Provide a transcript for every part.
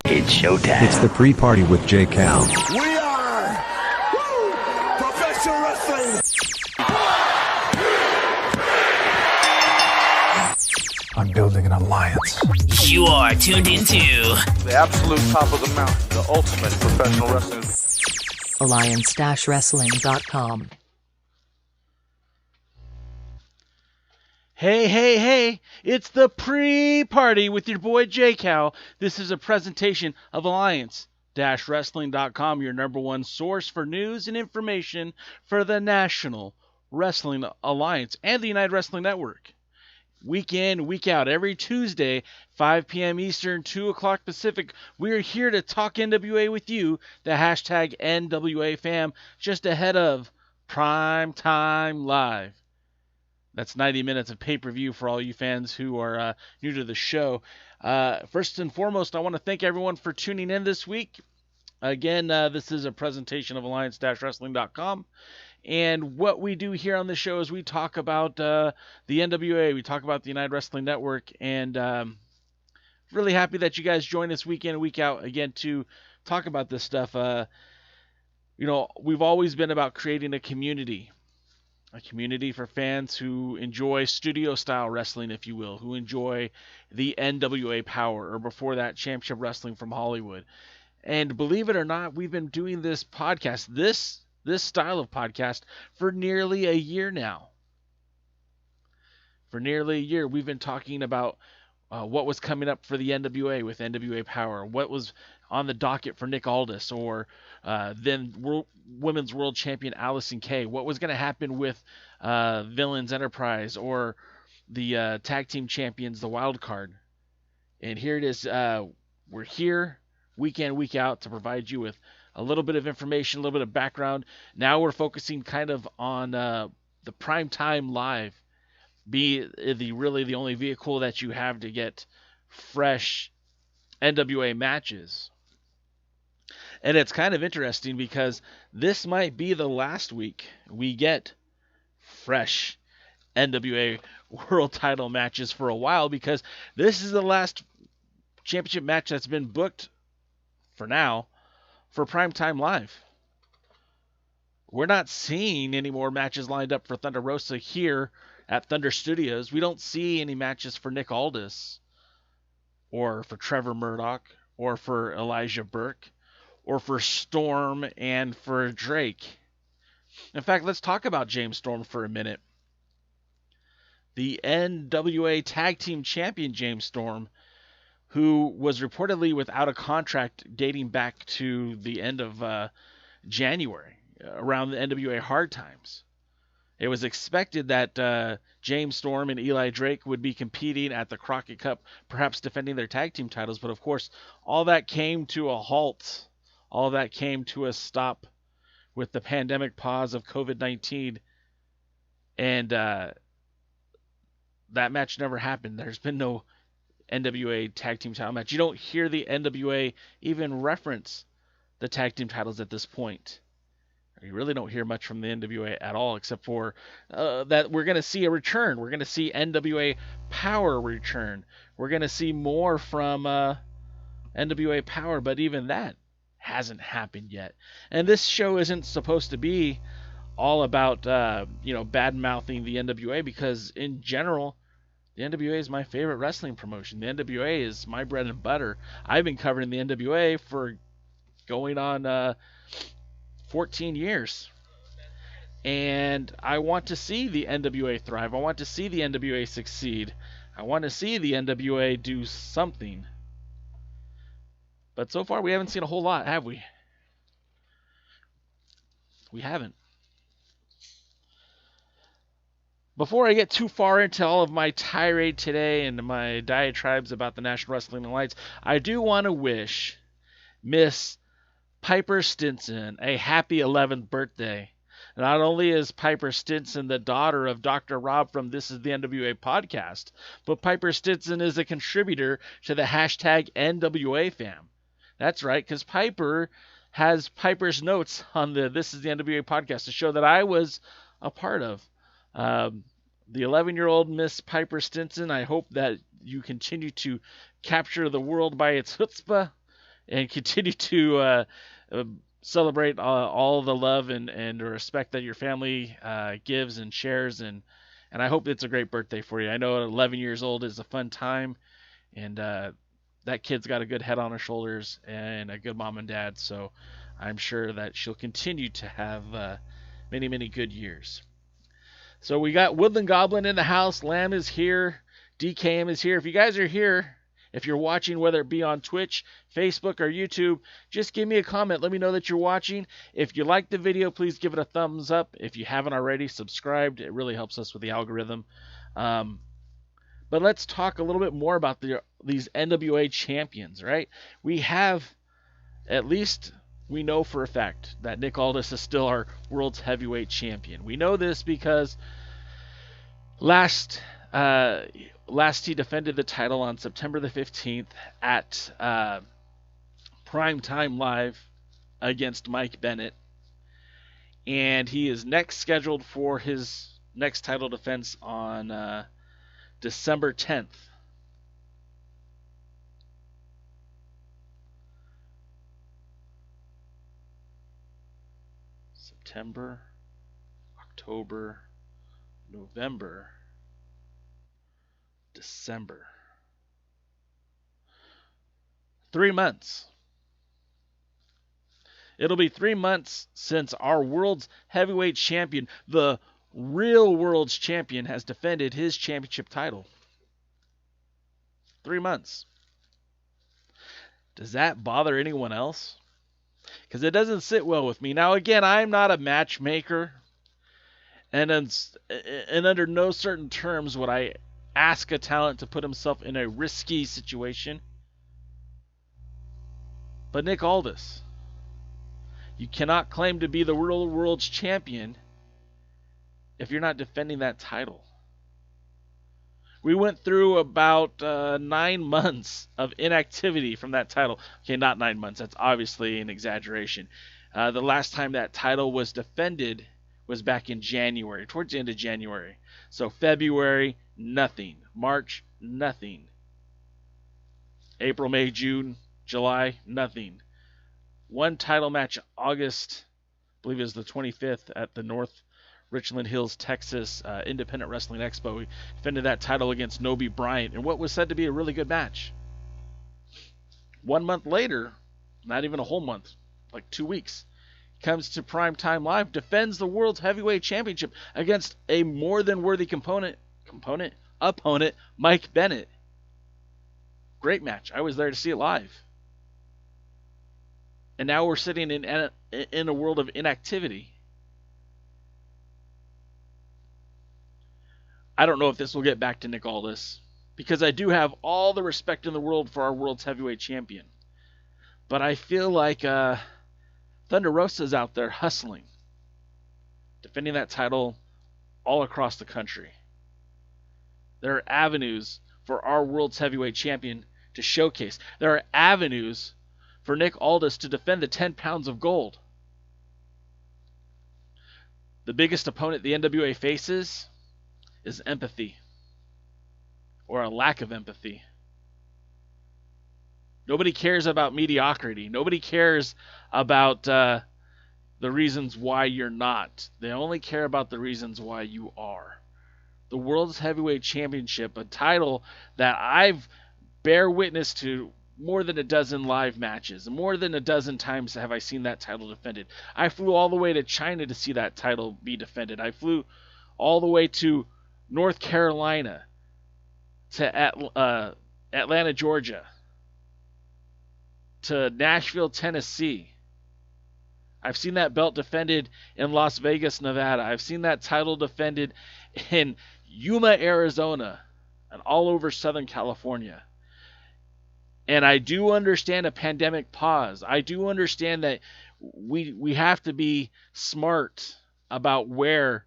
It's showtime. It's the pre-party with J. Cal. We are professional wrestling. I'm building an alliance. You are tuned into the absolute top of the mountain, the ultimate professional wrestling. Alliance-wrestling.com. Hey, it's the pre-party with your boy J-Cal. This is a presentation of Alliance-wrestling.com, your number one source for news and information for the National Wrestling Alliance and the United Wrestling Network. Week in, week out, every Tuesday, 5 p.m. Eastern, 2 o'clock Pacific, we're here to talk NWA with you, the hashtag NWA fam, just ahead of Prime Time Live. That's 90 minutes of pay-per-view for all you fans who are new to the show. First and foremost, I want to thank everyone for tuning in this week. Again, this is a presentation of Alliance-Wrestling.com. And what we do here on the show is we talk about the NWA, we talk about the United Wrestling Network, and really happy that you guys join us week in and week out again to talk about this stuff. We've always been about creating a community for fans who enjoy studio-style wrestling, if you will, who enjoy the NWA power, or before that, championship wrestling from Hollywood. And believe it or not, we've been doing this podcast, this style of podcast, for nearly a year now. For nearly a year, we've been talking about what was coming up for the NWA with NWA Power, what was on the docket for Nick Aldis, or then Women's World Champion Allison Kay, what was going to happen with Villains Enterprise, or the Tag Team Champions, the Wild Card. And here it is. We're here week in, week out to provide you with a little bit of information, a little bit of background. Now we're focusing kind of on the Prime Time Live, be the only vehicle that you have to get fresh NWA matches. And it's kind of interesting because this might be the last week we get fresh NWA World Title matches for a while, because this is the last championship match that's been booked for now for Primetime Live. We're not seeing any more matches lined up for Thunder Rosa here at Thunder Studios. We don't see any matches for Nick Aldis, or for Trevor Murdoch, or for Elijah Burke, or for Storm and for Drake. In fact, let's talk about James Storm for a minute. The NWA Tag Team Champion James Storm, who was reportedly without a contract dating back to the end of January, around the NWA Hard Times. It was expected that James Storm and Eli Drake would be competing at the Crockett Cup, perhaps defending their tag team titles. But of course, all that came to a halt. All that came to a stop with the pandemic pause of COVID-19. And that match never happened. There's been no NWA tag team title match. You don't hear the NWA even reference the tag team titles at this point. You really don't hear much from the NWA at all, except for that we're going to see a return. We're going to see NWA Power return. We're going to see more from NWA Power, but even that hasn't happened yet. And this show isn't supposed to be all about bad-mouthing the NWA, because in general, the NWA is my favorite wrestling promotion. The NWA is my bread and butter. I've been covering the NWA for going on 14 years. And I want to see the NWA thrive. I want to see the NWA succeed. I want to see the NWA do something. But so far we haven't seen a whole lot, have we? We haven't. Before I get too far into all of my tirade today and my diatribes about the National Wrestling Alliance, I do want to wish Miss Piper Stinson a happy 11th birthday. Not only is Piper Stinson the daughter of Dr. Rob from This Is the NWA podcast, but Piper Stinson is a contributor to the hashtag NWA fam. That's right, because Piper has Piper's notes on the This Is the NWA podcast, a show that I was a part of. The 11-year-old Miss Piper Stinson, I hope that you continue to capture the world by its chutzpah and continue to celebrate all the love and respect that your family gives and shares. And I hope it's a great birthday for you. I know 11 years old is a fun time, and that kid's got a good head on her shoulders and a good mom and dad. So I'm sure that she'll continue to have many, many good years. So we got Woodland Goblin in the house. Lamb is here. DKM is here. If you guys are here, if you're watching, whether it be on Twitch, Facebook, or YouTube, just give me a comment. Let me know that you're watching. If you like the video, please give it a thumbs up. If you haven't already, subscribed. It really helps us with the algorithm. But let's talk a little bit more about these NWA champions, right? We have, at least we know for a fact, that Nick Aldis is still our world's heavyweight champion. We know this because last he defended the title on September the 15th at Primetime Live against Mike Bennett. And he is next scheduled for his next title defense on December 10th. September, October, November, December. 3 months. It'll be 3 months since our world's heavyweight champion, the real world's champion, has defended his championship title. 3 months. Does that bother anyone else? Because it doesn't sit well with me. Now, again, I'm not a matchmaker, and under no certain terms would I ask a talent to put himself in a risky situation. But Nick Aldis, you cannot claim to be the world's champion if you're not defending that title. We went through about 9 months of inactivity from that title. Okay, not 9 months. That's obviously an exaggeration. The last time that title was defended was back in January, towards the end of January. So February, nothing. March, nothing. April, May, June, July, nothing. One title match August, I believe it was the 25th at the North Richland Hills, Texas Independent Wrestling Expo. We defended that title against Nobi Bryant in what was said to be a really good match. 1 month later, not even a whole month, like 2 weeks, comes to Primetime Live, defends the World's Heavyweight Championship against a more than worthy opponent, Mike Bennett. Great match. I was there to see it live. And now we're sitting in a world of inactivity. I don't know if this will get back to Nick Aldis, because I do have all the respect in the world for our world's heavyweight champion. But I feel like Thunder Rosa's out there hustling, defending that title all across the country. There are avenues for our world's heavyweight champion to showcase. There are avenues for Nick Aldis to defend the 10 pounds of gold. The biggest opponent the NWA faces is empathy, or a lack of empathy. Nobody cares about mediocrity. Nobody cares about the reasons why you're not. They only care about the reasons why you are. The World's Heavyweight Championship, a title that I've bear witness to more than a dozen live matches. More than a dozen times have I seen that title defended. I flew all the way to China to see that title be defended. I flew all the way to North Carolina, to Atlanta, Georgia, to Nashville, Tennessee. I've seen that belt defended in Las Vegas, Nevada. I've seen that title defended in Yuma, Arizona, and all over Southern California. And I do understand a pandemic pause. I do understand that we have to be smart about where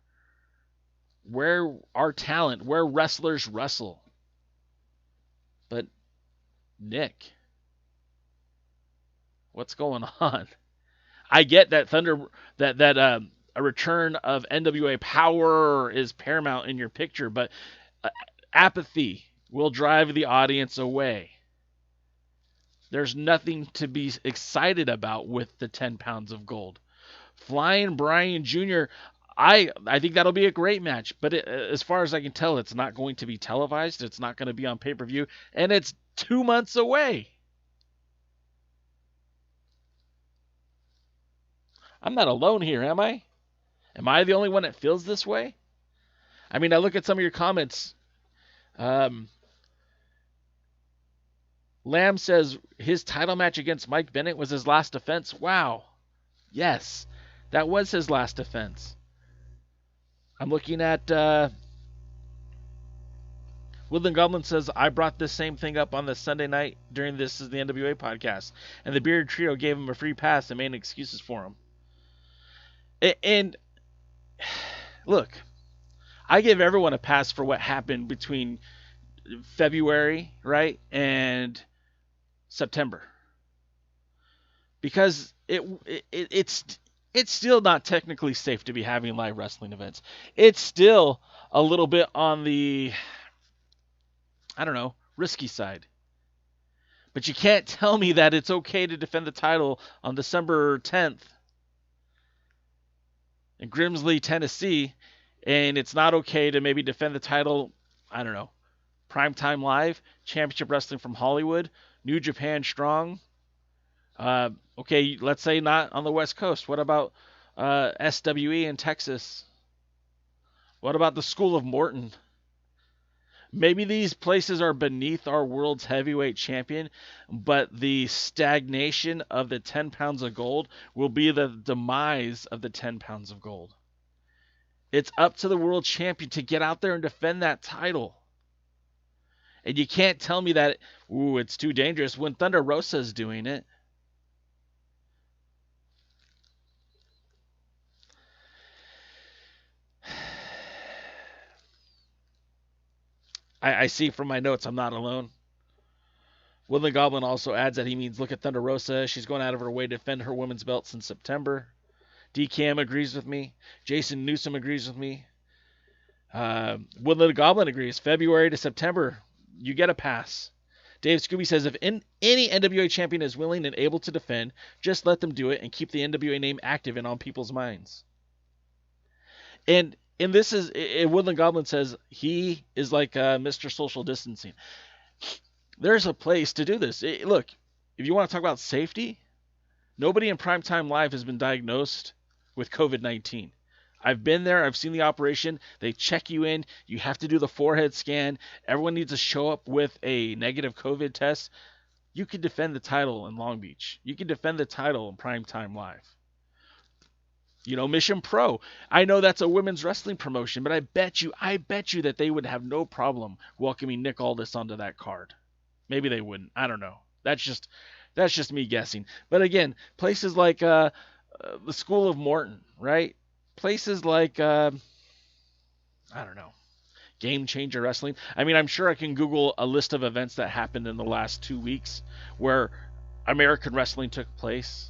our talent, where wrestlers wrestle. But Nick, what's going on? I get that a return of NWA Power is paramount in your picture, but apathy will drive the audience away. There's nothing to be excited about with the 10 pounds of gold. Flying Brian Jr., I think that'll be a great match, but as far as I can tell, it's not going to be televised. It's not going to be on pay-per-view, and it's 2 months away. I'm not alone here, am I? Am I the only one that feels this way? I mean, I look at some of your comments. Lamb says his title match against Mike Bennett was his last defense. Wow. Yes, that was his last defense. I'm looking at Woodland Goblin says, I brought this same thing up on the Sunday night during This Is the NWA podcast, and the Beard Trio gave him a free pass and made excuses for him. And look, I give everyone a pass for what happened between February, right, and September, because it's still not technically safe to be having live wrestling events. It's still a little bit on the, I don't know, risky side. But you can't tell me that it's okay to defend the title on December 10th in Grimsley, Tennessee, and it's not okay to maybe defend the title, I don't know, Primetime Live, Championship Wrestling from Hollywood, New Japan Strong. Okay, let's say not on the West Coast. What about SWE in Texas? What about the School of Morton? Maybe these places are beneath our world's heavyweight champion, but the stagnation of the 10 pounds of gold will be the demise of the 10 pounds of gold. It's up to the world champion to get out there and defend that title. And you can't tell me that, it's too dangerous when Thunder Rosa is doing it. I see from my notes I'm not alone. Woodland Goblin also adds that he means look at Thunder Rosa. She's going out of her way to defend her women's belt since September. DCam agrees with me. Jason Newsom agrees with me. Woodland Goblin agrees. February to September, you get a pass. Dave Scooby says if any NWA champion is willing and able to defend, just let them do it and keep the NWA name active and on people's minds. And this is, Woodland Goblin says he is like Mr. Social Distancing. There's a place to do this. Look, if you want to talk about safety, nobody in Primetime Live has been diagnosed with COVID-19. I've been there. I've seen the operation. They check you in. You have to do the forehead scan. Everyone needs to show up with a negative COVID test. You can defend the title in Long Beach. You can defend the title in Primetime Live. Mission Pro. I know that's a women's wrestling promotion, but I bet you that they would have no problem welcoming Nick Aldis onto that card. Maybe they wouldn't. I don't know. That's just me guessing. But again, places like the School of Morton, right? Places like I don't know, Game Changer Wrestling. I mean, I'm sure I can Google a list of events that happened in the last 2 weeks where American wrestling took place.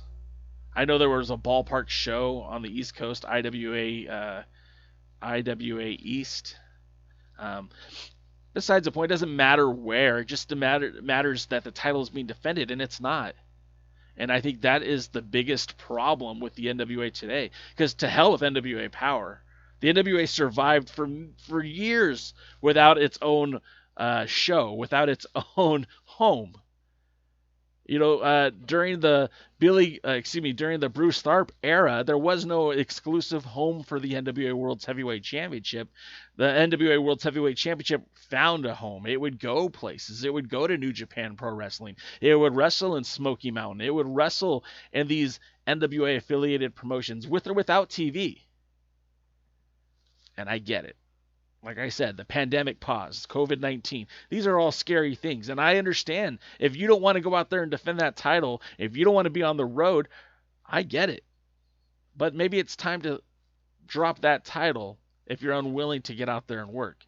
I know there was a ballpark show on the East Coast, IWA East. Besides the point, it doesn't matter where. It just matters that the title is being defended, and it's not. And I think that is the biggest problem with the NWA today. Because to hell with NWA Power. The NWA survived for years without its own show, without its own home. During the during the Bruce Tharpe era, there was no exclusive home for the NWA World's Heavyweight Championship. The NWA World's Heavyweight Championship found a home. It would go places. It would go to New Japan Pro Wrestling. It would wrestle in Smoky Mountain. It would wrestle in these NWA affiliated promotions with or without TV. And I get it. Like I said, the pandemic pause, COVID-19, these are all scary things. And I understand if you don't want to go out there and defend that title, if you don't want to be on the road, I get it. But maybe it's time to drop that title if you're unwilling to get out there and work.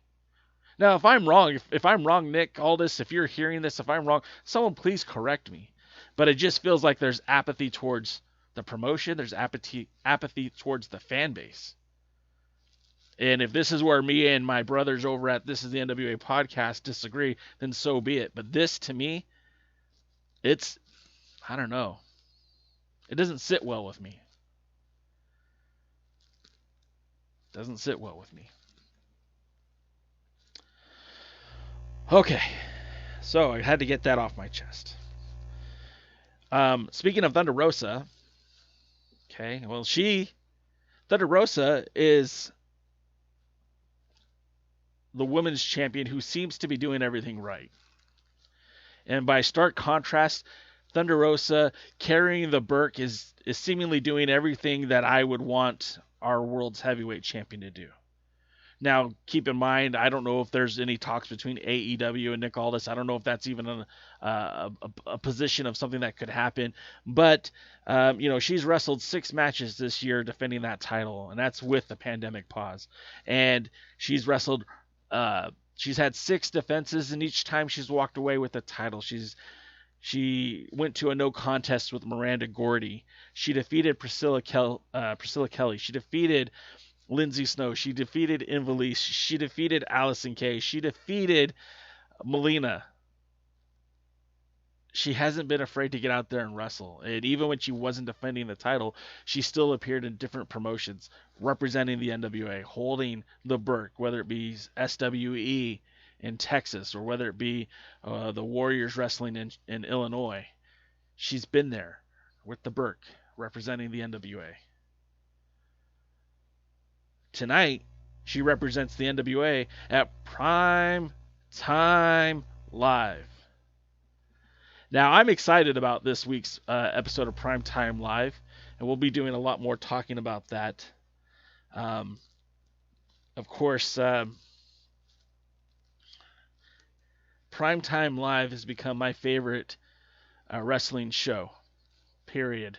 Now, if I'm wrong, if I'm wrong, Nick Aldis, if you're hearing this, if I'm wrong, someone please correct me. But it just feels like there's apathy towards the promotion. There's apathy towards the fan base. And if this is where me and my brothers over at This Is the NWA podcast disagree, then so be it. But this, to me, I don't know. It doesn't sit well with me. It doesn't sit well with me. Okay. So I had to get that off my chest. Speaking of Thunder Rosa, okay, well, Thunder Rosa is the women's champion who seems to be doing everything right. And by stark contrast, Thunder Rosa carrying the Burke is seemingly doing everything that I would want our world's heavyweight champion to do. Now, keep in mind, I don't know if there's any talks between AEW and Nick Aldis. I don't know if that's even a position of something that could happen. But, she's wrestled 6 matches this year defending that title, and that's with the pandemic pause. And she's wrestled she's had 6 defenses, and each time she's walked away with the title. She went to a no contest with Miranda Gordy. She defeated Priscilla Kelly. She defeated Lindsay Snow. She defeated Invalise. She defeated Allison Kay. She defeated Melina. She hasn't been afraid to get out there and wrestle. And even when she wasn't defending the title, she still appeared in different promotions representing the NWA, holding the Burke, whether it be SWE in Texas or whether it be the Warriors Wrestling in Illinois. She's been there with the Burke representing the NWA. Tonight, she represents the NWA at Prime Time Live. Now, I'm excited about this week's episode of Prime Time Live, and we'll be doing a lot more talking about that. Of course, Prime Time Live has become my favorite wrestling show, period.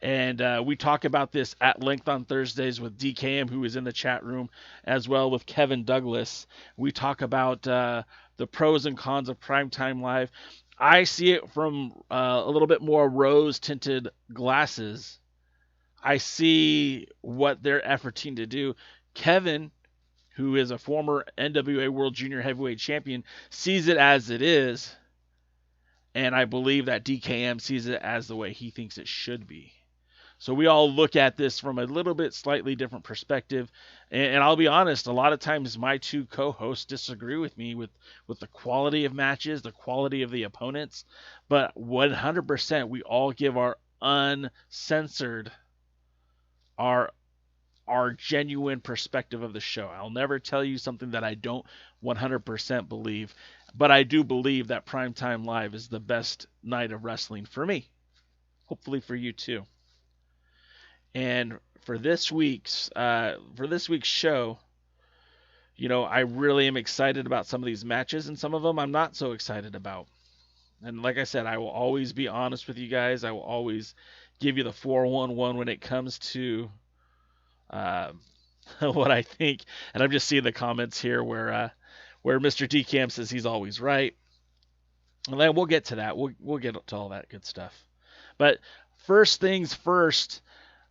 And we talk about this at length on Thursdays with DKM, who is in the chat room, as well with Kevin Douglas. We talk about the pros and cons of Primetime Live. I see it from a little bit more rose-tinted glasses. I see what they're efforting to do. Kevin, who is a former NWA World Junior Heavyweight Champion, sees it as it is. And I believe that DKM sees it as the way he thinks it should be. So we all look at this from a little bit slightly different perspective. And I'll be honest, a lot of times my two co-hosts disagree with me with the quality of matches, the quality of the opponents. But 100% we all give our uncensored, our genuine perspective of the show. I'll never tell you something that I don't 100% believe. But I do believe that Primetime Live is the best night of wrestling for me. Hopefully for you too. And for this week's show, I really am excited about some of these matches, and some of them I'm not so excited about. And like I said, I will always be honest with you guys. I will always give you the 411 when it comes to what I think. And I'm just seeing the comments here where Mr. DCam says he's always right. And then we'll get to that. We'll get to all that good stuff. But first things first,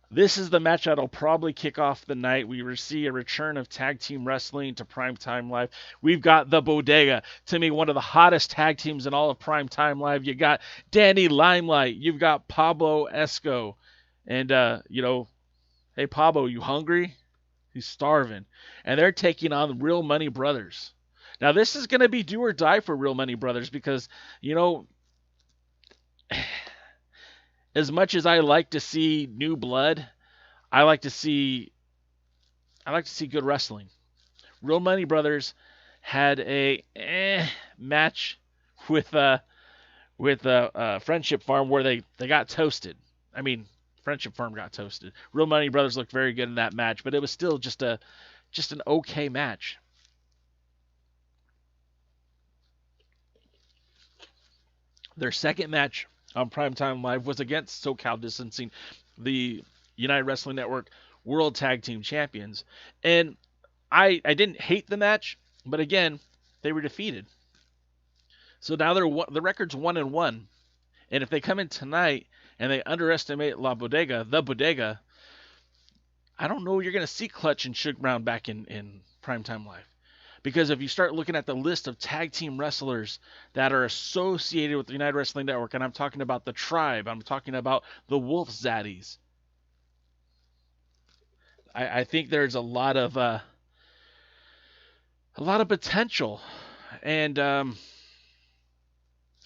this is the match that'll probably kick off the night. We see a return of tag team wrestling to Primetime Live. We've got the Bodega, to me, one of the hottest tag teams in all of Primetime Live. You got Danny Limelight. You've got Pablo Esco. And, hey, Pablo, you hungry? He's starving. And they're taking on the Real Money Brothers. Now, this is going to be do or die for Real Money Brothers because, as much as I like to see new blood, I like to see good wrestling. Real Money Brothers had a match with Friendship Farm where they got toasted. I mean, Friendship Farm got toasted. Real Money Brothers looked very good in that match, but it was still just an okay match. Their second match on Primetime Live was against SoCal Distancing, the United Wrestling Network World Tag Team Champions. And I didn't hate the match, but again, they were defeated. So now the record's 1-1. And if they come in tonight and they underestimate the Bodega, I don't know you're going to see Clutch and Suge Brown back in Primetime Live. Because if you start looking at the list of tag team wrestlers that are associated with the United Wrestling Network, and I'm talking about the Tribe, I'm talking about the Wolf Zaddies, I think there's a lot of potential, and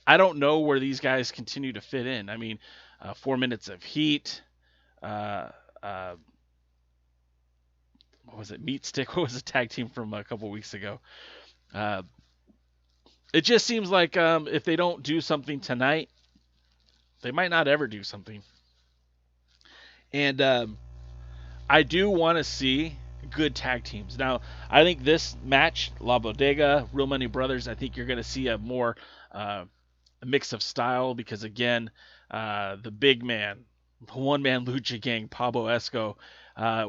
I don't know where these guys continue to fit in. I mean, 4 Minutes of Heat. What was it? Meat Stick. What was the tag team from a couple weeks ago? It just seems like if they don't do something tonight, they might not ever do something. And I do want to see good tag teams. Now, I think this match, La Bodega, Real Money Brothers, I think you're going to see a more a mix of style because, again, the big man, the one-man lucha gang, Pablo Esco,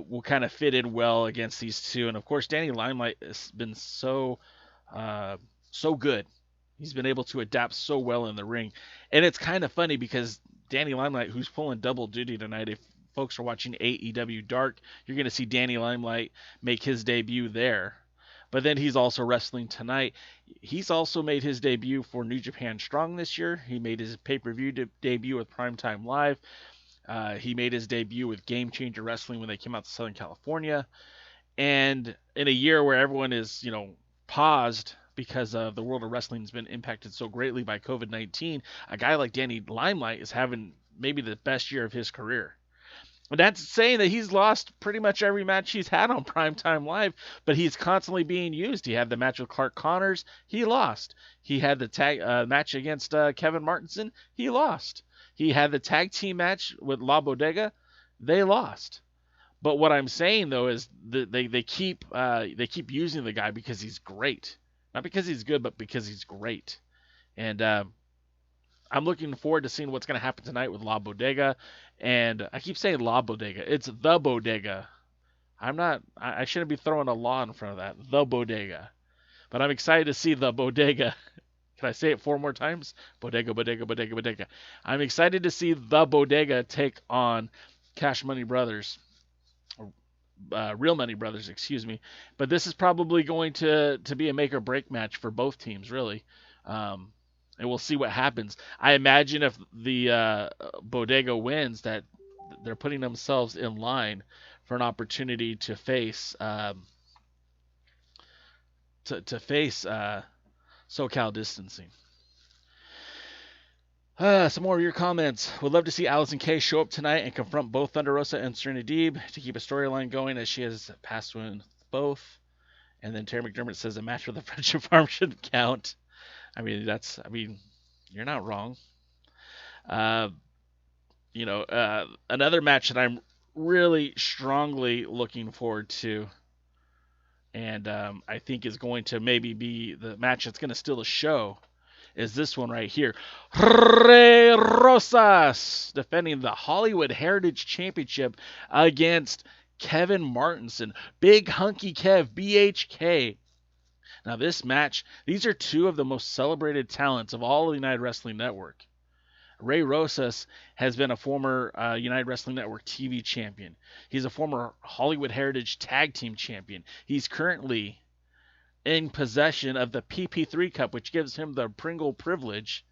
will kind of fit in well against these two. And, of course, Danny Limelight has been so good. He's been able to adapt so well in the ring. And it's kind of funny because Danny Limelight, who's pulling double duty tonight, if folks are watching AEW Dark, you're going to see Danny Limelight make his debut there. But then he's also wrestling tonight. He's also made his debut for New Japan Strong this year. He made his pay-per-view debut with Primetime Live. He made his debut with Game Changer Wrestling when they came out to Southern California. And in a year where everyone is, paused because the world of wrestling has been impacted so greatly by COVID-19, a guy like Danny Limelight is having maybe the best year of his career. And that's saying that he's lost pretty much every match he's had on Primetime Live, but he's constantly being used. He had the match with Clark Connors. He lost. He had the tag match against Kevin Martinson. He lost. He had the tag team match with La Bodega. They lost. But what I'm saying, though, is that they keep using the guy because he's great. Not because he's good, but because he's great. And I'm looking forward to seeing what's going to happen tonight with La Bodega. And I keep saying La Bodega. It's the Bodega. I shouldn't be throwing a law in front of that. The Bodega. But I'm excited to see the Bodega. Can I say it 4 more times? Bodega, Bodega, Bodega, Bodega. I'm excited to see the Bodega take on Cash Money Brothers. Real Money Brothers, excuse me. But this is probably going to be a make or break match for both teams, really. And we'll see what happens. I imagine if the Bodega wins, that they're putting themselves in line for an opportunity to face SoCal Distancing. Some more of your comments. Would love to see Allison Kay show up tonight and confront both Thunder Rosa and Serena Deeb to keep a storyline going, as she has passed with both. And then Terry McDermott says a match with the Friendship Farm shouldn't count. You're not wrong. Another match that I'm really strongly looking forward to, and I think is going to maybe be the match that's going to steal the show, is this one right here. Ray Rosas defending the Hollywood Heritage Championship against Kevin Martinson. Big Hunky Kev, BHK. Now this match, these are two of the most celebrated talents of all of the United Wrestling Network. Ray Rosas has been a former United Wrestling Network TV champion. He's a former Hollywood Heritage Tag Team champion. He's currently in possession of the PP3 Cup, which gives him the Pringle privilege,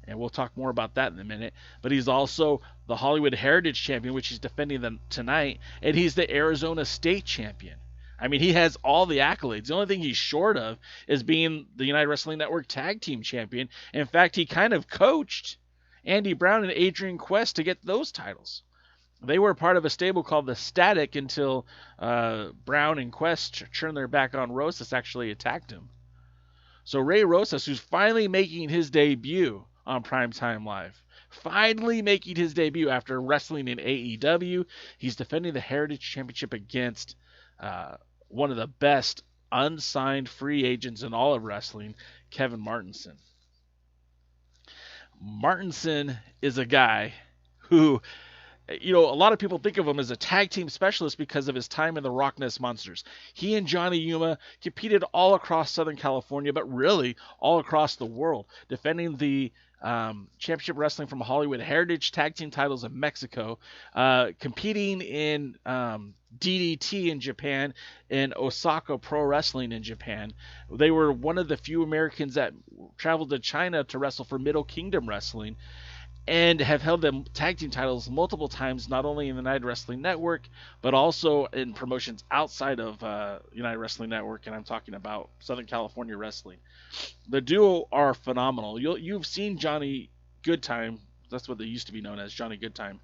and we'll talk more about that in a minute. But he's also the Hollywood Heritage champion, which he's defending them tonight, and he's the Arizona State champion. I mean, he has all the accolades. The only thing he's short of is being the United Wrestling Network Tag Team champion. In fact, he kind of coached Andy Brown and Adrian Quest to get those titles. They were part of a stable called the Static until Brown and Quest turned their back on Rosas, actually attacked him. So Ray Rosas, who's finally making his debut on Primetime Live, finally making his debut after wrestling in AEW, he's defending the Heritage Championship against one of the best unsigned free agents in all of wrestling, Kevin Martinson. Martinson is a guy who, you know, a lot of people think of him as a tag team specialist because of his time in the Rock Ness Monsters. He and Johnny Yuma competed all across Southern California, but really all across the world, defending the Championship Wrestling from Hollywood Heritage Tag Team titles in Mexico, competing in DDT in Japan, and Osaka Pro Wrestling in Japan. They were one of the few Americans that traveled to China to wrestle for Middle Kingdom Wrestling, and have held them tag team titles multiple times, not only in the United Wrestling Network, but also in promotions outside of United Wrestling Network, and I'm talking about Southern California Wrestling. The duo are phenomenal. You've seen Johnny Goodtime, that's what they used to be known as, Johnny Goodtime.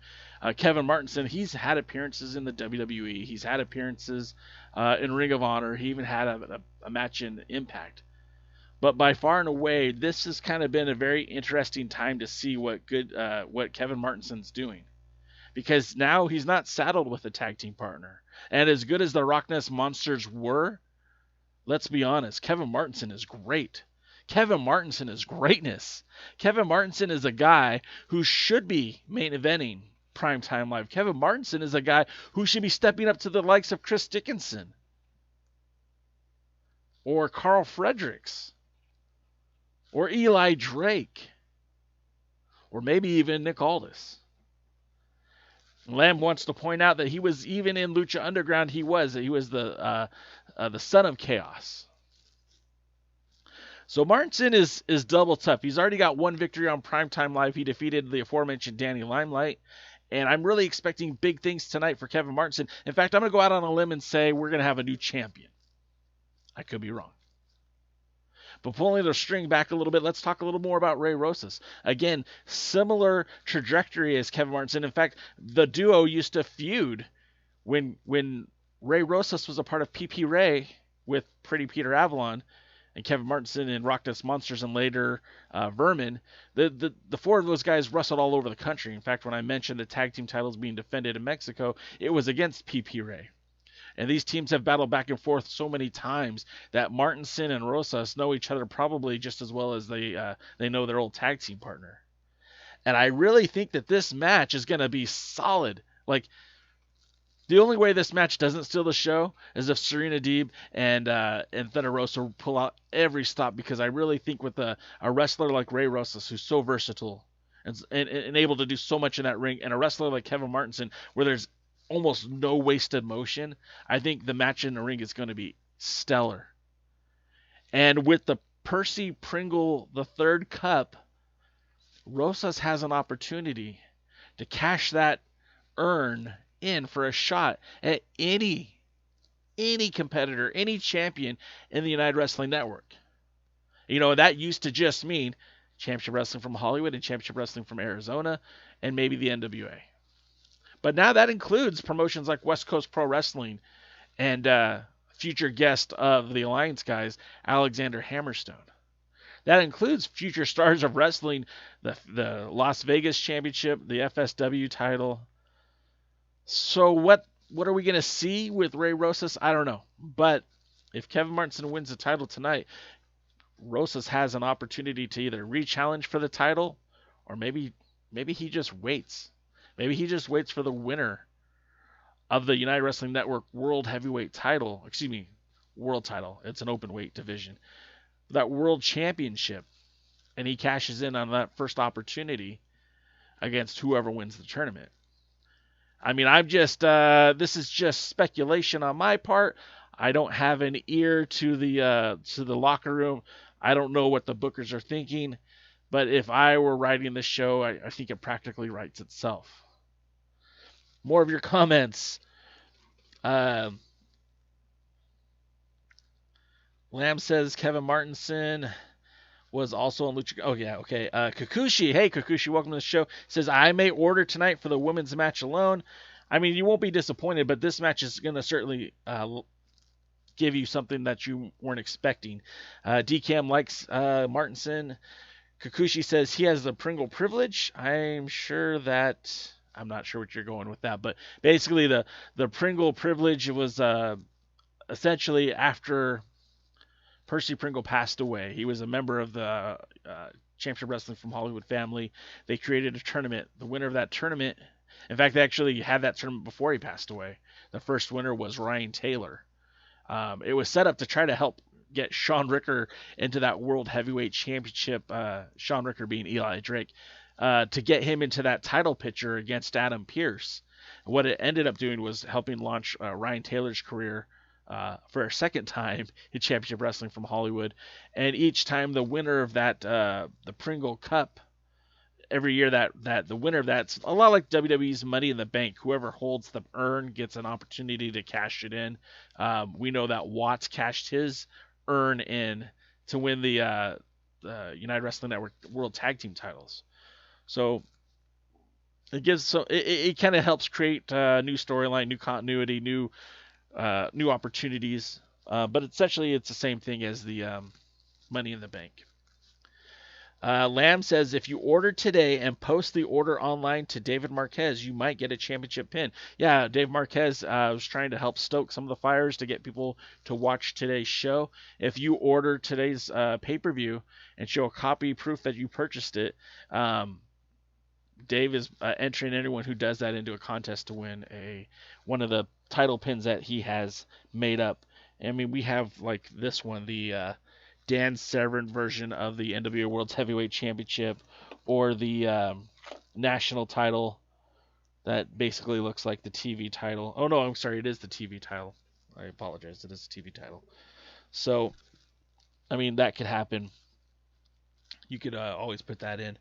Kevin Martinson, he's had appearances in the WWE. He's had appearances in Ring of Honor. He even had a match in Impact. But by far and away, this has kind of been a very interesting time to see what Kevin Martinson's doing, because now he's not saddled with a tag team partner. And as good as the Rock Ness Monsters were, let's be honest, Kevin Martinson is great. Kevin Martinson is greatness. Kevin Martinson is a guy who should be main eventing Primetime Live. Kevin Martinson is a guy who should be stepping up to the likes of Chris Dickinson or Carl Fredericks, or Eli Drake, or maybe even Nick Aldis. Lamb wants to point out that he was even in Lucha Underground. He was the son of Chaos. So Martinson is double tough. He's already got one victory on Primetime Live. He defeated the aforementioned Danny Limelight. And I'm really expecting big things tonight for Kevin Martinson. In fact, I'm going to go out on a limb and say we're going to have a new champion. I could be wrong. But pulling the string back a little bit, let's talk a little more about Ray Rosas. Again, similar trajectory as Kevin Martinson. In fact, the duo used to feud when Ray Rosas was a part of PP Ray with Pretty Peter Avalon and Kevin Martinson and Rock Ness Monsters and later Vermin. The four of those guys wrestled all over the country. In fact, when I mentioned the tag team titles being defended in Mexico, it was against PP Ray. And these teams have battled back and forth so many times that Martinson and Rosas know each other probably just as well as they know their old tag team partner. And I really think that this match is going to be solid. Like, the only way this match doesn't steal the show is if Serena, Deeb, and Thunder Rosa pull out every stop, because I really think with a wrestler like Ray Rosas, who's so versatile and able to do so much in that ring, and a wrestler like Kevin Martinson, where there's almost no wasted motion, I think the match in the ring is going to be stellar. And with the Percy Pringle III Cup, Rosas has an opportunity to cash that urn in for a shot at any competitor, any champion in the United Wrestling Network. You know, that used to just mean Championship Wrestling from Hollywood and Championship Wrestling from Arizona and maybe the NWA. But now that includes promotions like West Coast Pro Wrestling and future guest of the Alliance guys, Alexander Hammerstone. That includes future stars of wrestling, the Las Vegas Championship, the FSW title, So what are we gonna see with Ray Rosas? I don't know. But if Kevin Martinson wins the title tonight, Rosas has an opportunity to either re-challenge for the title, or maybe he just waits. Maybe he just waits for the winner of the United Wrestling Network World Heavyweight title. Excuse me, World title. It's an open weight division. That World Championship, and he cashes in on that first opportunity against whoever wins the tournament. I mean, I'm just this is just speculation on my part. I don't have an ear to the locker room. I don't know what the bookers are thinking, but if I were writing this show, I think it practically writes itself. More of your comments. Lamb says Kevin Martinson was also on Lucha. Oh, yeah, okay. Kikuchi. Hey, Kikuchi, welcome to the show. Says, I may order tonight for the women's match alone. I mean, you won't be disappointed, but this match is going to certainly give you something that you weren't expecting. DCam likes Martinson. Kikuchi says he has the Pringle privilege. I'm not sure what you're going with that, but basically the Pringle privilege was essentially after Percy Pringle passed away. He was a member of the Championship Wrestling from Hollywood family. They created a tournament. The winner of that tournament, in fact, they actually had that tournament before he passed away. The first winner was Ryan Taylor. It was set up to try to help get Sean Ricker into that World Heavyweight Championship, Sean Ricker being Eli Drake, to get him into that title picture against Adam Pearce. What it ended up doing was helping launch Ryan Taylor's career for a second time in Championship Wrestling from Hollywood. And each time the winner of that, the Pringle Cup, every year that the winner of that's a lot like WWE's Money in the Bank. Whoever holds the urn gets an opportunity to cash it in. We know that Watts cashed his urn in to win the United Wrestling Network World Tag Team titles. So it kind of helps create new storyline, new continuity, new opportunities. But essentially, it's the same thing as the Money in the Bank. Lamb says, if you order today and post the order online to David Marquez, you might get a championship pin. Yeah, Dave Marquez was trying to help stoke some of the fires to get people to watch today's show. If you order today's pay-per-view and show a copy proof that you purchased it, Dave is entering anyone who does that into a contest to win one of the title pins that he has made up. I mean, we have like this one, the Dan Severn version of the NWA World Heavyweight Championship, or the national title that basically looks like the TV title. Oh no, I'm sorry, it is the TV title. I apologize, it is the TV title. So, I mean, that could happen. You could always put that in.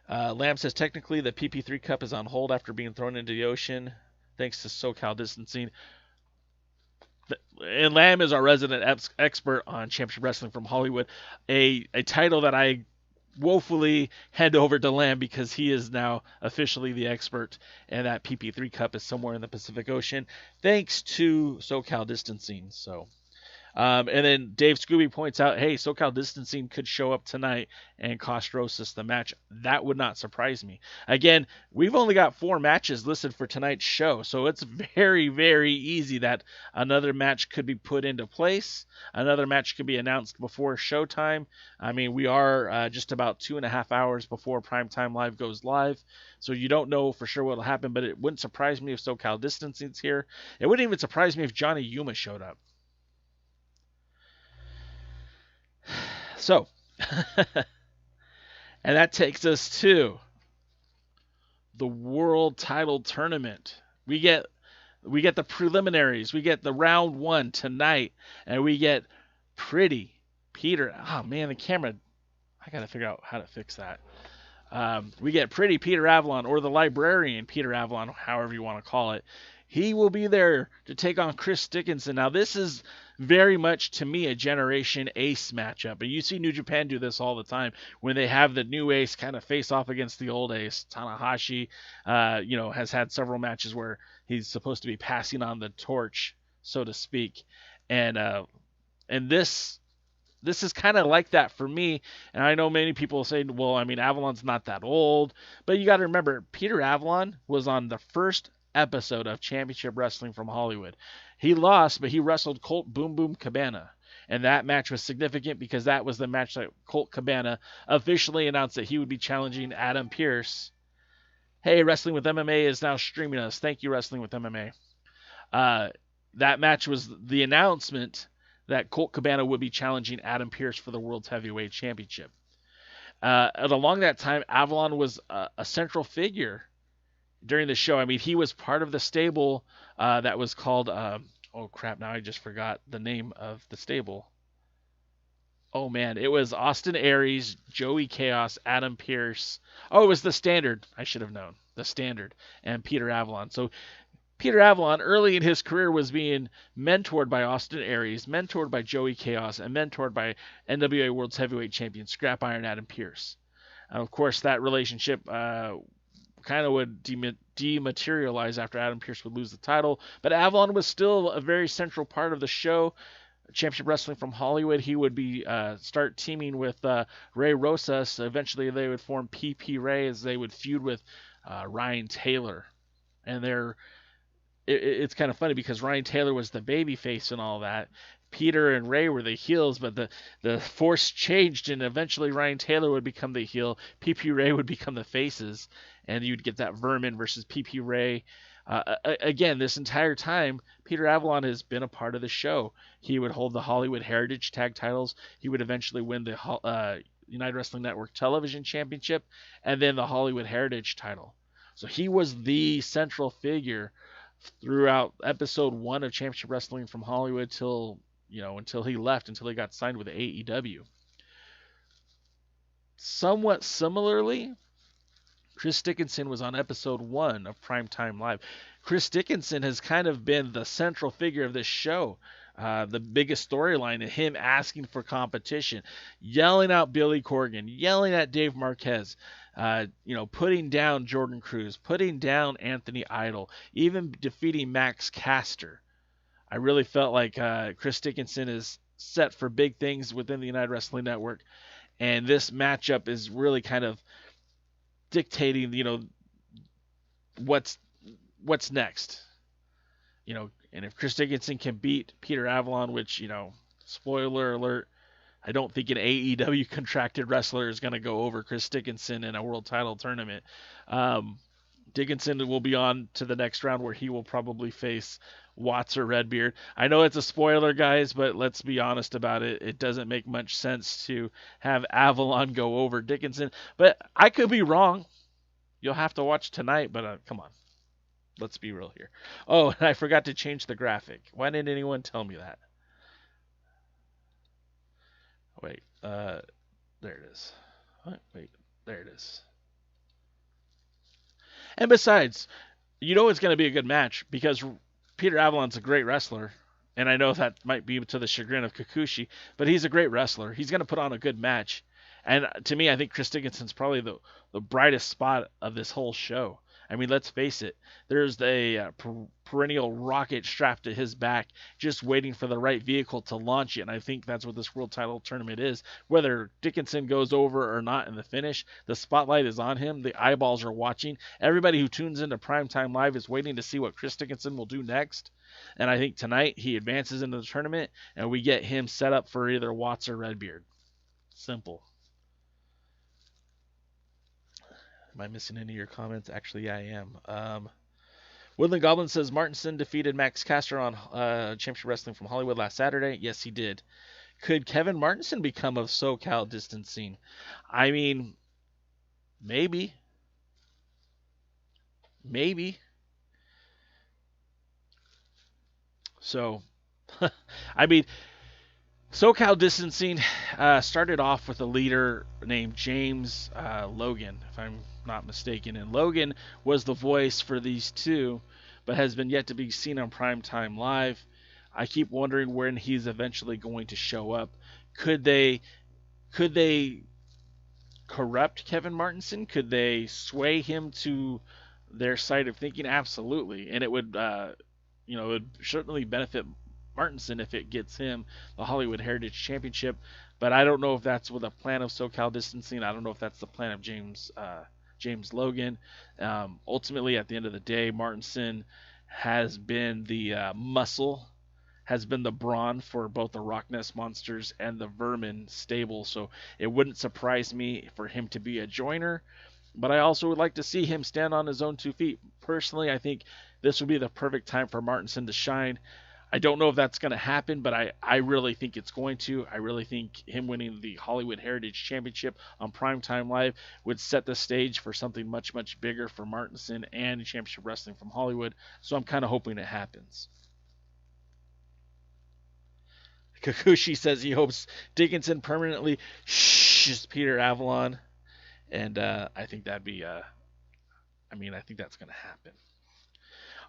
Lamb says, technically the PP3 Cup is on hold after being thrown into the ocean, thanks to SoCal distancing. And Lamb is our resident expert on Championship Wrestling from Hollywood, a title that I woefully hand over to Lamb because he is now officially the expert, and that PP3 Cup is somewhere in the Pacific Ocean, thanks to SoCal distancing. So, and then Dave Scooby points out, hey, SoCal distancing could show up tonight and cost Rosas the match. That would not surprise me. Again, we've only got 4 matches listed for tonight's show, so it's very, very easy that another match could be put into place. Another match could be announced before showtime. I mean, we are just about 2.5 hours before Primetime Live goes live, so you don't know for sure what will happen, but it wouldn't surprise me if SoCal distancing's here. It wouldn't even surprise me if Johnny Yuma showed up. So, and that takes us to the World Title Tournament. We get the preliminaries. We get the round 1 tonight, and we get Pretty Peter. Oh man, the camera. I gotta figure out how to fix that. We get Pretty Peter Avalon, or the Librarian Peter Avalon, however you want to call it. He will be there to take on Chris Dickinson. Now, this is very much, to me, a Generation Ace matchup. And you see New Japan do this all the time when they have the new Ace kind of face off against the old Ace. Tanahashi, has had several matches where he's supposed to be passing on the torch, so to speak. And this is kind of like that for me. And I know many people say, well, I mean, Avalon's not that old. But you got to remember, Peter Avalon was on the first episode of Championship Wrestling from Hollywood. He lost, but he wrestled Colt Boom Boom Cabana. And that match was significant because that was the match that Colt Cabana officially announced that he would be challenging Adam Pearce. Hey, Wrestling with MMA is now streaming us. Thank you, Wrestling with MMA. That match was the announcement that Colt Cabana would be challenging Adam Pearce for the World's Heavyweight Championship. And along that time, Avalon was a central figure during the show. I mean, he was part of the stable that was called... oh, crap, now I just forgot the name of the stable. Oh, man, it was Austin Aries, Joey Chaos, Adam Pearce. Oh, it was The Standard. I should have known. The Standard and Peter Avalon. So Peter Avalon, early in his career, was being mentored by Austin Aries, mentored by Joey Chaos, and mentored by NWA World's Heavyweight Champion Scrap Iron Adam Pearce. And of course, that relationship kind of would dematerialize after Adam Pearce would lose the title. But Avalon was still a very central part of the show. Championship Wrestling from Hollywood, he would be start teaming with Ray Rosas. Eventually, they would form PP Ray as they would feud with Ryan Taylor. And it's kind of funny because Ryan Taylor was the baby face and all that. Peter and Ray were the heels, but the force changed, and eventually Ryan Taylor would become the heel. PP Ray would become the faces, and you'd get that Vermin versus PP Ray. Again, this entire time, Peter Avalon has been a part of the show. He would hold the Hollywood Heritage Tag titles. He would eventually win the United Wrestling Network Television Championship, and then the Hollywood Heritage title. So he was the central figure throughout episode 1 of Championship Wrestling from Hollywood until he left, until he got signed with AEW. Somewhat similarly, Chris Dickinson was on episode 1 of Primetime Live. Chris Dickinson has kind of been the central figure of this show. The biggest storyline is him asking for competition, yelling out Billy Corgan, yelling at Dave Marquez, putting down Jordan Cruz, putting down Anthony Idol, even defeating Max Caster. I really felt like Chris Dickinson is set for big things within the United Wrestling Network, and this matchup is really kind of dictating, what's next. And if Chris Dickinson can beat Peter Avalon, which, spoiler alert, I don't think an AEW contracted wrestler is going to go over Chris Dickinson in a world title tournament. Dickinson will be on to the next round where he will probably face Watts or Redbeard. I know it's a spoiler, guys, but let's be honest about it. It doesn't make much sense to have Avalon go over Dickinson. But I could be wrong. You'll have to watch tonight, but come on. Let's be real here. Oh, and I forgot to change the graphic. Why didn't anyone tell me that? Wait, there it is. Wait, there it is. And besides, it's going to be a good match because Peter Avalon's a great wrestler, and I know that might be to the chagrin of Kikuchi, but he's a great wrestler. He's going to put on a good match. And to me, I think Chris Dickinson's probably the brightest spot of this whole show. I mean, let's face it. There's a perennial rocket strapped to his back, just waiting for the right vehicle to launch it. And I think that's what this world title tournament is. Whether Dickinson goes over or not in the finish, the spotlight is on him. The eyeballs are watching. Everybody who tunes into Primetime Live is waiting to see what Chris Dickinson will do next. And I think tonight he advances into the tournament, and we get him set up for either Watts or Redbeard. Simple. Am I missing any of your comments? Actually, yeah, I am. Woodland Goblin says Martinson defeated Max Caster on Championship Wrestling from Hollywood last Saturday. Yes, he did. Could Kevin Martinson become of SoCal distancing? I mean, maybe. Maybe. So, I mean, SoCal distancing started off with a leader named James Logan, if I'm not mistaken. And Logan was the voice for these two, but has been yet to be seen on Primetime Live. I keep wondering when he's eventually going to show up. Could they corrupt Kevin Martinson? Could they sway him to their side of thinking? Absolutely. And it would, it would certainly benefit Martinson if it gets him the Hollywood Heritage Championship. But I don't know if that's with a plan of SoCal distancing. I don't know if that's the plan of James James Logan. Ultimately, at the end of the day, Martinson has been the muscle, has been the brawn for both the Rock Nest Monsters and the Vermin stable. So it wouldn't surprise me for him to be a joiner. But I also would like to see him stand on his own 2 feet. Personally, I think this would be the perfect time for Martinson to shine. I don't know if that's going to happen, but I really think it's going to. I really think him winning the Hollywood Heritage Championship on Primetime Live would set the stage for something much, much bigger for Martinson and Championship Wrestling from Hollywood. So I'm kind of hoping it happens. Kakushi says he hopes Dickinson permanently shhs Peter Avalon. And I think that'd be, I think that's going to happen.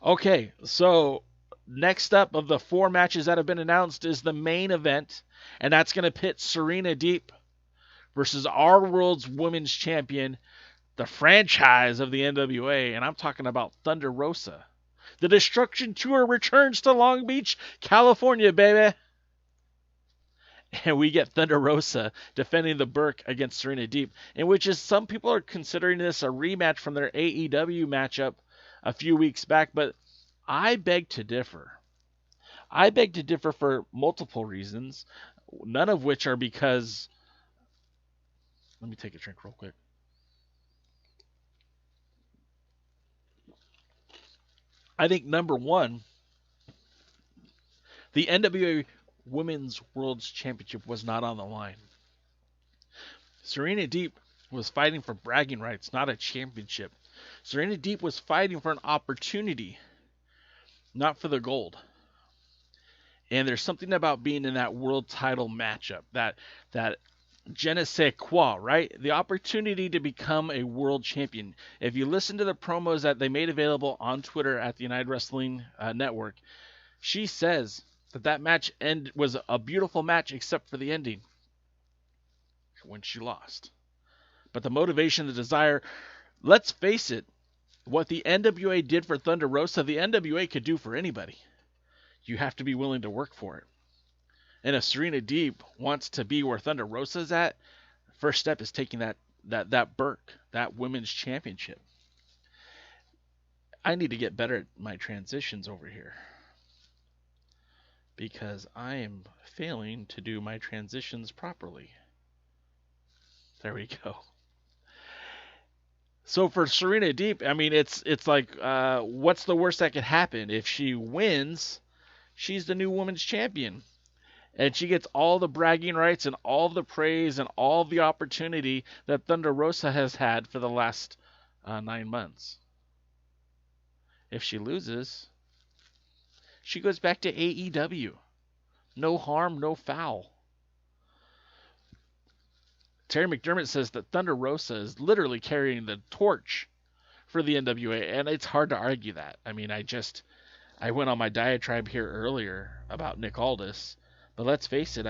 Okay, so next up of the 4 matches that have been announced is the main event, and that's going to pit Serena Deeb versus our world's women's champion, the franchise of the NWA, and I'm talking about Thunder Rosa. The Destruction Tour returns to Long Beach, California, baby. And we get Thunder Rosa defending the Burke against Serena Deeb, in which is some people are considering this a rematch from their AEW matchup a few weeks back, but I beg to differ. I beg to differ for multiple reasons, none of which are because... Let me take a drink real quick. I think number one, the NWA Women's World's Championship was not on the line. Serena Deeb was fighting for bragging rights, not a championship. Serena Deeb was fighting for an opportunity, not for the gold. And there's something about being in that world title matchup, that je ne sais quoi, right? The opportunity to become a world champion. If you listen to the promos that they made available on Twitter at the United Wrestling Network, she says that match was a beautiful match except for the ending, when she lost. But the motivation, the desire, let's face it, what the NWA did for Thunder Rosa, the NWA could do for anybody. You have to be willing to work for it. And if Serena Deeb wants to be where Thunder Rosa's at, the first step is taking that Burke, that women's championship. I need to get better at my transitions over here, because I am failing to do my transitions properly. There we go. So for Serena Deeb, it's like, what's the worst that could happen? If she wins, she's the new women's champion. And she gets all the bragging rights and all the praise and all the opportunity that Thunder Rosa has had for the last 9 months. If she loses, she goes back to AEW. No harm, no foul. Terry McDermott says that Thunder Rosa is literally carrying the torch for the NWA, and it's hard to argue that. I went on my diatribe here earlier about Nick Aldis, but let's face it,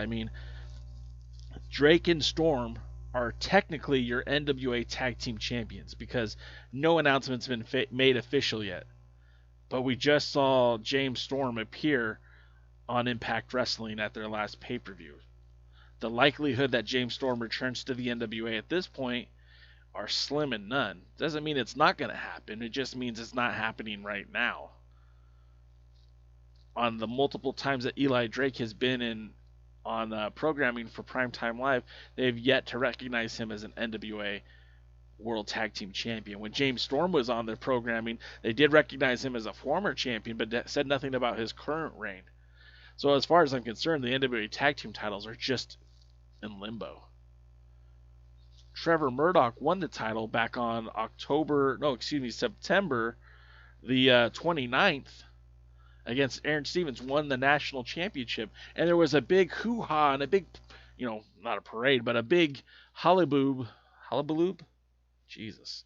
Drake and Storm are technically your NWA Tag Team Champions because no announcement's been made official yet. But we just saw James Storm appear on Impact Wrestling at their last pay-per-view. The likelihood that James Storm returns to the NWA at this point are slim and none. Doesn't mean it's not going to happen. It just means it's not happening right now. On the multiple times that Eli Drake has been on programming for Primetime Live, they've yet to recognize him as an NWA World Tag Team Champion. When James Storm was on their programming, they did recognize him as a former champion, but said nothing about his current reign. So as far as I'm concerned, the NWA Tag Team titles are just in limbo. Trevor Murdoch won the title back on September the 29th against Aaron Stevens, won the national championship. And there was a big hoo-ha and a big, not a parade, but a big hullabaloo? Jesus.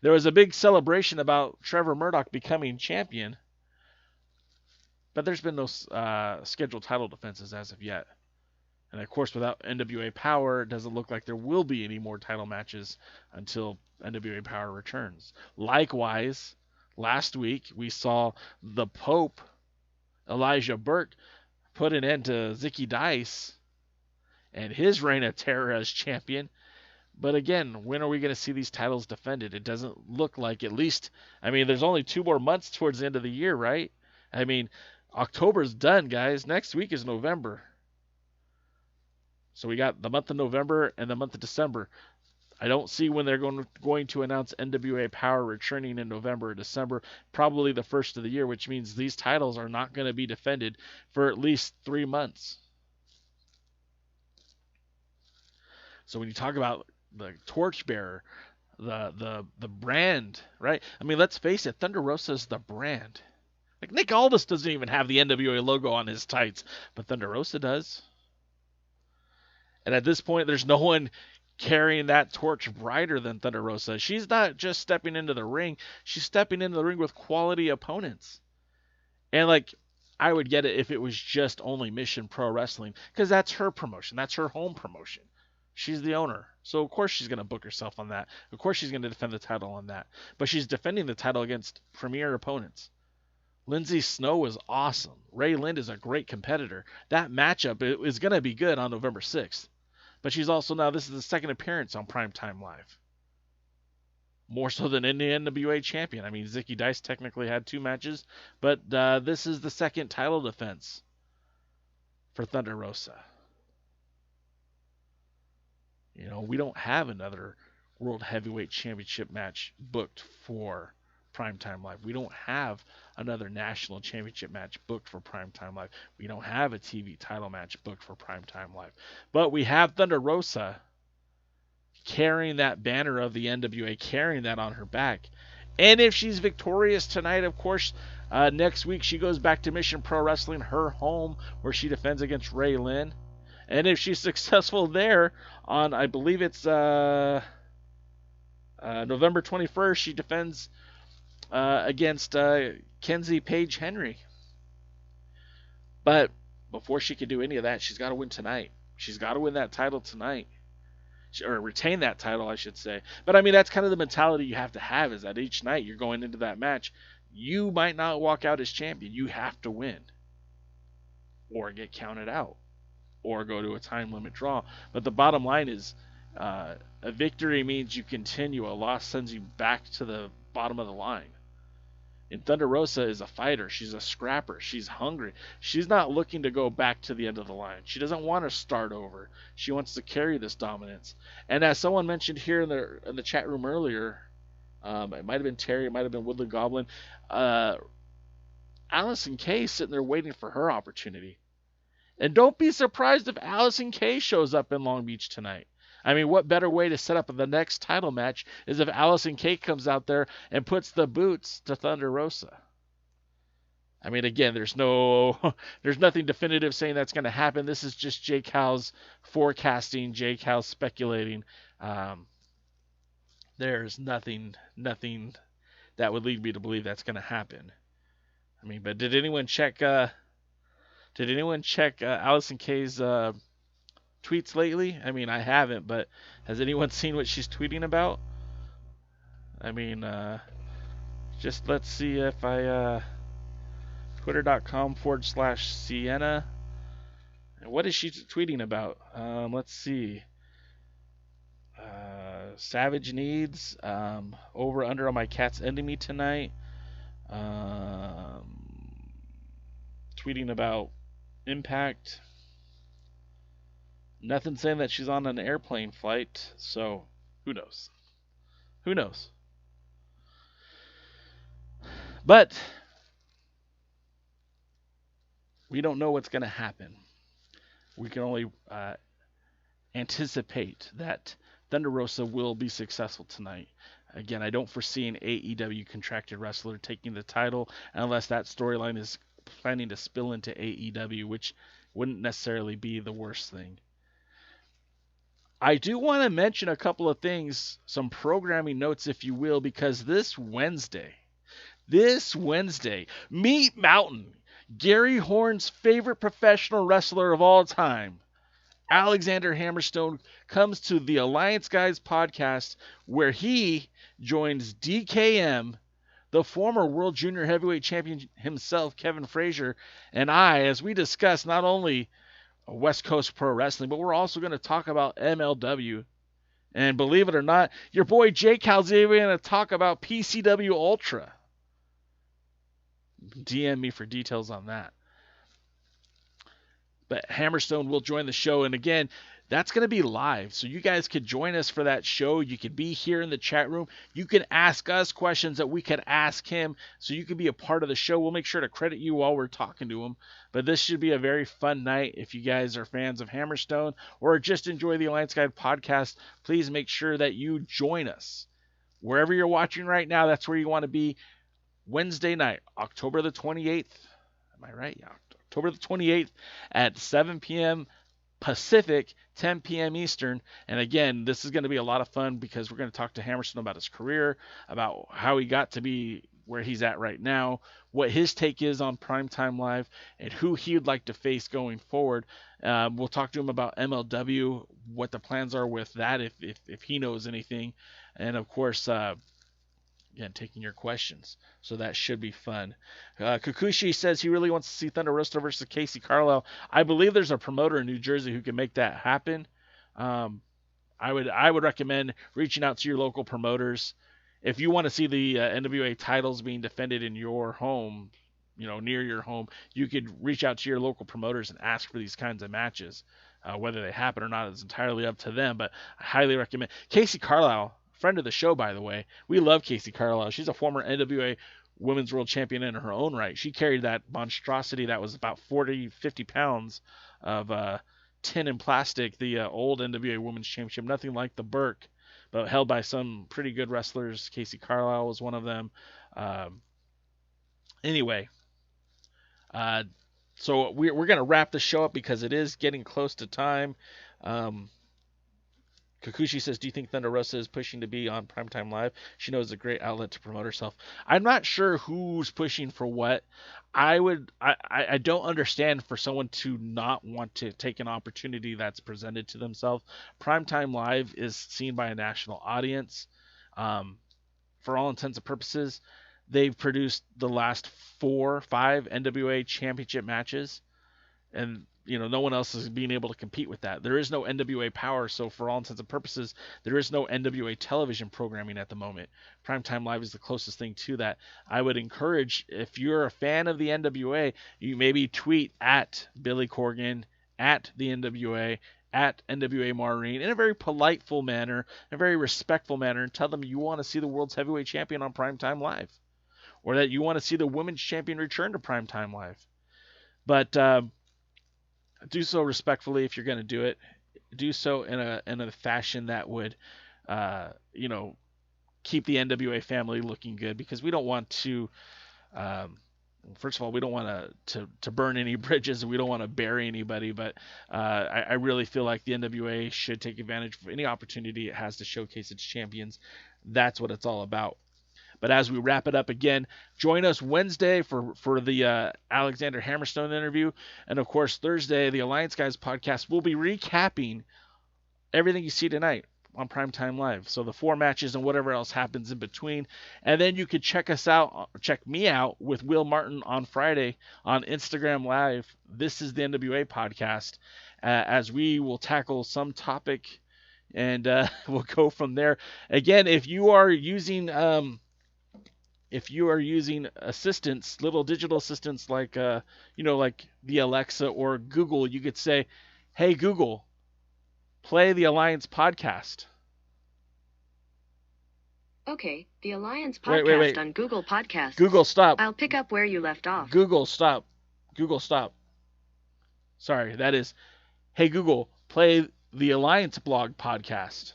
There was a big celebration about Trevor Murdoch becoming champion, but there's been no scheduled title defenses as of yet. And of course, without NWA Power, it doesn't look like there will be any more title matches until NWA Power returns. Likewise, last week we saw the Pope, Elijah Burke, put an end to Zicky Dice and his reign of terror as champion But again, when are we going to see these titles defended? It doesn't look like, at least, I mean, there's only 2 more months towards the end of the year, right? I mean, October's done, guys. Next week is November. So we got the month of November and the month of December. I don't see when they're going to announce NWA Power returning in November or December, probably the first of the year, which means these titles are not going to be defended for at least 3 months. So when you talk about the torchbearer, the brand, right? I mean, let's face it, Thunder Rosa is the brand. Like, Nick Aldis doesn't even have the NWA logo on his tights, but Thunder Rosa does. And at this point, there's no one carrying that torch brighter than Thunder Rosa. She's not just stepping into the ring. She's stepping into the ring with quality opponents. And, like, I would get it if it was just only Mission Pro Wrestling, because that's her promotion. That's her home promotion. She's the owner. So, of course, she's going to book herself on that. Of course, she's going to defend the title on that. But she's defending the title against premier opponents. Lindsay Snow was awesome. Ray Lind is a great competitor. That matchup is going to be good on November 6th. But she's also now, this is the second appearance on Primetime Live. More so than any NWA champion. I mean, Zicky Dice technically had 2 matches, but this is the second title defense for Thunder Rosa. You know, we don't have another World Heavyweight Championship match booked for Primetime Live. We don't have another National Championship match booked for Primetime Live. We don't have a TV title match booked for Primetime Live. But we have Thunder Rosa carrying that banner of the NWA, carrying that on her back. And if she's victorious tonight, of course, next week she goes back to Mission Pro Wrestling, her home, where she defends against Ray Lynn. And if she's successful there on, I believe it's November 21st, she defends against Kenzie Page Henry. But before she can do any of that, she's got to win tonight. She's got to win that title tonight. Or retain that title, I should say. But I mean, that's kind of the mentality you have to have, is that each night you're going into that match, you might not walk out as champion. You have to win. Or get counted out. Or go to a time limit draw. But the bottom line is, a victory means you continue. A loss sends you back to the bottom of the line. And Thunder Rosa is a fighter. She's a scrapper. She's hungry. She's not looking to go back to the end of the line. She doesn't want to start over. She wants to carry this dominance. And as someone mentioned here in the chat room earlier, it might have been Terry, it might have been Woodland Goblin, Allison Kay is sitting there waiting for her opportunity. And don't be surprised if Allison Kay shows up in Long Beach tonight. I mean, what better way to set up the next title match is if Allison Kay comes out there and puts the boots to Thunder Rosa. I mean, again, there's nothing definitive saying that's going to happen. This is just Jake Howell's forecasting, Jake Howell speculating. There's nothing that would lead me to believe that's going to happen. I mean, but did anyone check Allison Kay's tweets lately? I mean, I haven't, but has anyone seen what she's tweeting about? I mean, just let's see if I twitter.com/Sienna. And what is she tweeting about? Let's see. Savage Needs, over under on my cat's enemy tonight. Tweeting about Impact. Nothing saying that she's on an airplane flight, so who knows? Who knows? But we don't know what's going to happen. We can only anticipate that Thunder Rosa will be successful tonight. Again, I don't foresee an AEW contracted wrestler taking the title unless that storyline is planning to spill into AEW, which wouldn't necessarily be the worst thing. I do want to mention a couple of things, some programming notes, if you will, because this Wednesday, Meat Mountain, Gary Horn's favorite professional wrestler of all time, Alexander Hammerstone, comes to the Alliance Guys podcast, where he joins DKM, the former World Junior Heavyweight Champion himself, Kevin Frazier, and I, as we discuss not only West Coast Pro Wrestling, but we're also going to talk about MLW And believe it or not, your boy J Cal's even going to talk about PCW Ultra. DM me for details on that. But Hammerstone will join the show. And again, that's going to be live. So you guys could join us for that show. You could be here in the chat room. You can ask us questions that we could ask him. So you can be a part of the show. We'll make sure to credit you while we're talking to him. But this should be a very fun night. If you guys are fans of Hammerstone or just enjoy the Alliance Guide podcast, please make sure that you join us. Wherever you're watching right now, that's where you want to be. Wednesday night, October the 28th. Am I right? Yeah, October the 28th at 7 p.m. Pacific, 10 p.m. Eastern. And again, this is going to be a lot of fun because we're going to talk to Hammerstone about his career, about how he got to be where he's at right now, what his take is on Primetime Live, and who he would like to face going forward. We'll talk to him about MLW, what the plans are with that, if he knows anything. And of course, again, taking your questions. So that should be fun. Kikuchi says he really wants to see Thunder Rosa versus Casey Carlisle. I believe there's a promoter in New Jersey who can make that happen. I would recommend reaching out to your local promoters. If you want to see the NWA titles being defended in your home, near your home, you could reach out to your local promoters and ask for these kinds of matches. Whether they happen or not is entirely up to them, but I highly recommend. Casey Carlisle, friend of the show, by the way. We love Casey Carlisle. She's a former NWA Women's World Champion in her own right. She carried that monstrosity that was about 40, 50 pounds of tin and plastic, the old NWA Women's Championship. Nothing like the Burke, but held by some pretty good wrestlers. Casey Carlisle was one of them. Anyway, so we're going to wrap the show up because it is getting close to time. Kikuchi says, do you think Thunder Rosa is pushing to be on Primetime Live? She knows a great outlet to promote herself. I'm not sure who's pushing for what. I don't understand for someone to not want to take an opportunity that's presented to themselves. Primetime Live is seen by a national audience. For all intents and purposes, they've produced the last 4 or 5 NWA championship matches. And no one else is being able to compete with that. There is no NWA Power, so for all intents and purposes, there is no NWA television programming at the moment. Primetime Live is the closest thing to that. I would encourage, if you're a fan of the NWA, you maybe tweet at Billy Corgan, at the NWA, at NWA Maureen, in a very politeful manner, in a very respectful manner, and tell them you want to see the world's heavyweight champion on Primetime Live, or that you want to see the women's champion return to Primetime Live. But do so respectfully. If you're going to do it, do so in a fashion that would, keep the NWA family looking good, because we don't want to, first of all, we don't want to burn any bridges, and we don't want to bury anybody, but I really feel like the NWA should take advantage of any opportunity it has to showcase its champions. That's what it's all about. But as we wrap it up again, join us Wednesday for the Alexander Hammerstone interview. And, of course, Thursday, the Alliance Guys podcast will be recapping everything you see tonight on Primetime Live. So the 4 matches and whatever else happens in between. And then you could check me out with Will Martin on Friday on Instagram Live. This is the NWA podcast, as we will tackle some topic, and we'll go from there. Again, if you are using assistants, little digital assistants like like the Alexa or Google, you could say, "Hey Google, play the Alliance podcast." Okay, the Alliance podcast wait. on Google Podcasts. Google, stop. I'll pick up where you left off. Google, stop. Google, stop. Sorry, that is, "Hey Google, play the Alliance blog podcast."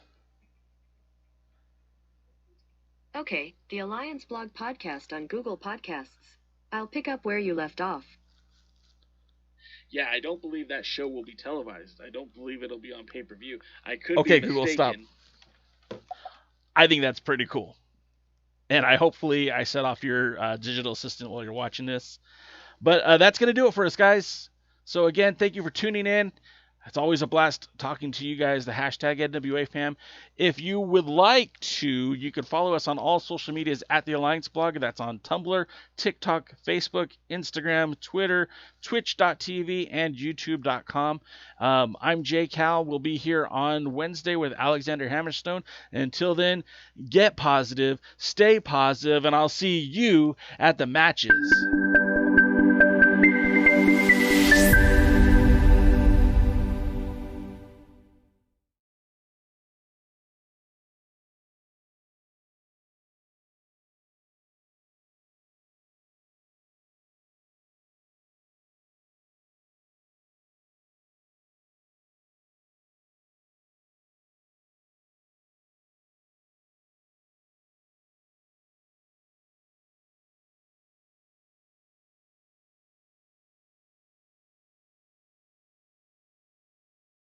Okay, the Alliance blog podcast on Google Podcasts. I'll pick up where you left off. Yeah, I don't believe that show will be televised. I don't believe it'll be on pay-per-view. I could be mistaken. Google, stop. I think that's pretty cool. And hopefully I set off your digital assistant while you're watching this. But that's going to do it for us, guys. So again, thank you for tuning in. It's always a blast talking to you guys, the hashtag NWA fam. If you would like to, you can follow us on all social medias at the Alliance Blog. That's on Tumblr, TikTok, Facebook, Instagram, Twitter, Twitch.tv, and YouTube.com. I'm Jay Cal. We'll be here on Wednesday with Alexander Hammerstone. Until then, get positive, stay positive, and I'll see you at the matches.